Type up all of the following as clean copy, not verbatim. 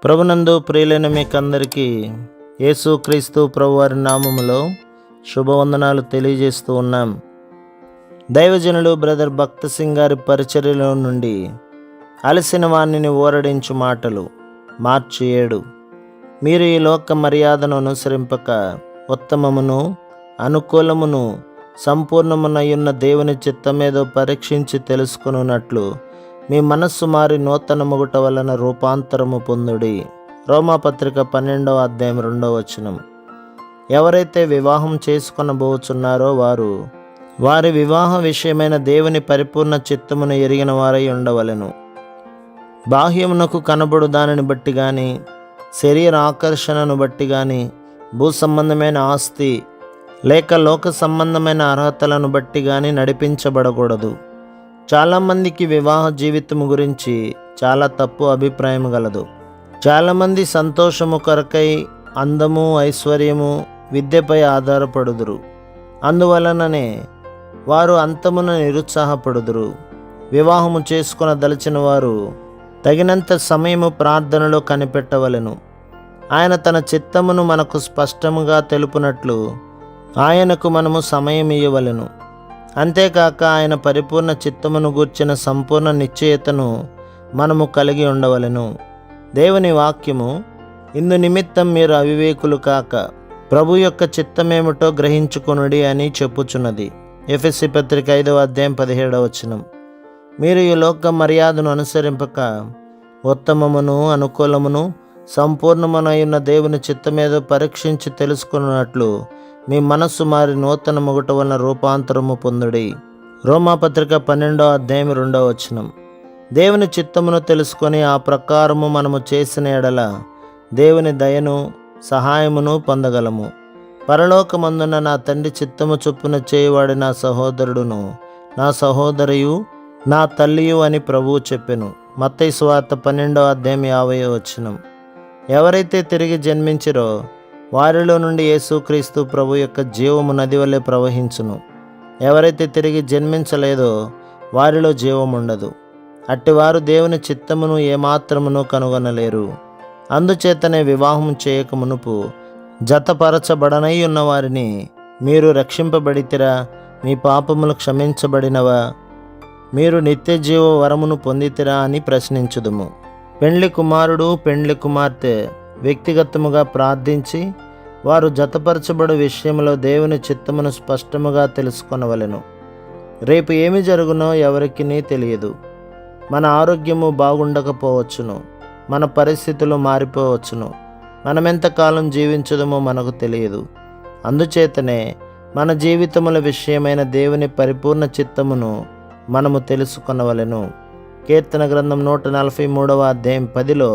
ప్రభునందు ప్రియులైన మీకందరికీ యేసుక్రీస్తు ప్రభువారి నామములో శుభవందనాలు తెలియజేస్తూ ఉన్నాం. దైవజనులు బ్రదర్ భక్త సింగ్ గారి పరిచర్యలో నుండి అలసిన వాణ్ణిని ఊరడించు మాటలు. మార్చి 7. మీరు ఈ లోక మర్యాదను అనుసరింపక ఉత్తమమును అనుకూలమును సంపూర్ణమునయున్న దేవుని చిత్తమేదో పరీక్షించి తెలుసుకొనున్నట్లు మీ మనస్సు మారి నూతన మొగుట వలన రూపాంతరము పొందుడి. రోమాపత్రిక 12వ అధ్యాయం 2వ వచనం. ఎవరైతే వివాహం చేసుకొనబోచున్నారో వారి వివాహ విషయమైన దేవుని పరిపూర్ణ చిత్తమును ఎరిగిన వారై ఉండవలెను. బాహ్యమునకు కనబడు దానిని బట్టి గాని, శరీర ఆకర్షణను బట్టి గాని, భూ సంబంధమైన ఆస్తి లేక లోక సంబంధమైన అర్హతలను బట్టి గాని నడిపించబడకూడదు. చాలామందికి వివాహ జీవితం గురించి చాలా తప్పు అభిప్రాయం గలదు. చాలామంది సంతోషము కొరకై అందము, ఐశ్వర్యము, విద్యపై ఆధారపడుదురు. అందువలననే వారు అంతమున నిరుత్సాహపడుదురు. వివాహము చేసుకున్న దలచిన వారు తగినంత సమయము ప్రార్థనలో కనిపెట్టవలెను. ఆయన తన చిత్తమును మనకు స్పష్టముగా తెలుపునట్లు ఆయనకు మనము సమయం ఇయ్యవలెను. అంతేకాక ఆయన పరిపూర్ణ చిత్తమును గూర్చిన సంపూర్ణ నిశ్చయతను మనము కలిగి ఉండవలెను. దేవుని వాక్యము, ఇందు నిమిత్తం మీరు అవివేకులు కాక ప్రభు యొక్క చిత్తమేమిటో గ్రహించుకొనుడి అని చెప్పుచున్నది. ఎఫెసీ పత్రిక 5వ అధ్యాయం 17వ వచనం. మీరు ఈ లోక మర్యాదను అనుసరింపక ఉత్తమమును అనుకూలమును సంపూర్ణమునయున్న దేవుని చిత్తమేదో పరీక్షించి తెలుసుకున్నట్లు మీ మనస్సు మారి నూతన మొగుట వలన రూపాంతరము పొందుడి. రోమాపత్రిక 12వ అధ్యాయం 2వ వచనం. దేవుని చిత్తమును తెలుసుకొని ఆ ప్రకారము మనము చేసిన ఎడల దేవుని దయను సహాయమును పొందగలము. పరలోకమందున నా తండ్రి చిత్తము చొప్పున చేయవాడి నా సహోదరుడును నా సహోదరియు నా తల్లియు అని ప్రభువు చెప్పెను. మత్తయి సువార్త 12వ అధ్యాయం 50వ వచనం. ఎవరైతే తిరిగి జన్మించిరో వారిలో నుండి యేసుక్రీస్తు ప్రభు యొక్క జీవము నది వలె ప్రవహించును. ఎవరైతే తిరిగి జన్మించలేదో వారిలో జీవముండదు. అట్టివారు దేవుని చిత్తమును ఏమాత్రమును కనుగొనలేరు. అందుచేతనే వివాహం చేయక మునుపు జతపరచబడనై ఉన్న వారిని, మీరు రక్షింపబడితిరా, మీ పాపములు క్షమించబడినవా, మీరు నిత్య జీవ వరమును పొందితిరా అని ప్రశ్నించుదుము. పెండ్లి కుమారుడు పెండ్లి కుమార్తె వ్యక్తిగతముగా ప్రార్థించి వారు జతపరచబడు విషయంలో దేవుని చిత్తమును స్పష్టముగా తెలుసుకొనవలెను. రేపు ఏమి జరుగునో ఎవరికీ తెలియదు. మన ఆరోగ్యము బాగుండకపోవచ్చును, మన పరిస్థితులు మారిపోవచ్చును, మనమెంతకాలం జీవించదమో మనకు తెలియదు. అందుచేతనే మన జీవితముల విషయమైన దేవుని పరిపూర్ణ చిత్తమును మనము తెలుసుకొనవలెను. కీర్తన గ్రంథం 143వ అధ్యాయం 10లో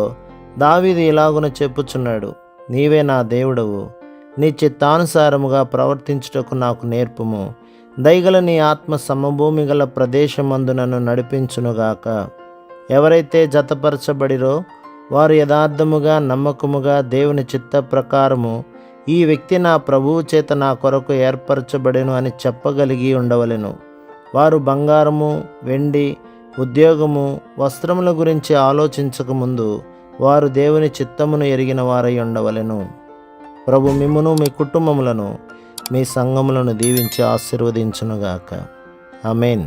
దావీదు ఇలాగున చెప్పుచున్నాడు, నీవే నా దేవుడవు, నీ చిత్తానుసారముగా ప్రవర్తించుటకు నాకు నేర్పుము. దయగల నీ ఆత్మ సమభూమి గల ప్రదేశమందు నన్ను నడిపించునుగాక. ఎవరైతే జతపరచబడిరో వారు యథార్థముగా నమ్మకముగా దేవుని చిత్త ప్రకారము ఈ వ్యక్తి నా ప్రభువు చేత నా కొరకు ఏర్పరచబడెను అని చెప్పగలిగి ఉండవలెను. వారు బంగారము, వెండి, ఉద్యోగము, వస్త్రముల గురించి ఆలోచించకముందు వారు దేవుని చిత్తమును ఎరిగిన వారై ఉండవలెను. ప్రభు మిమ్మును మీ కుటుంబములను మీ సంఘములను దీవించి ఆశీర్వదించునుగాక. ఆమేన్.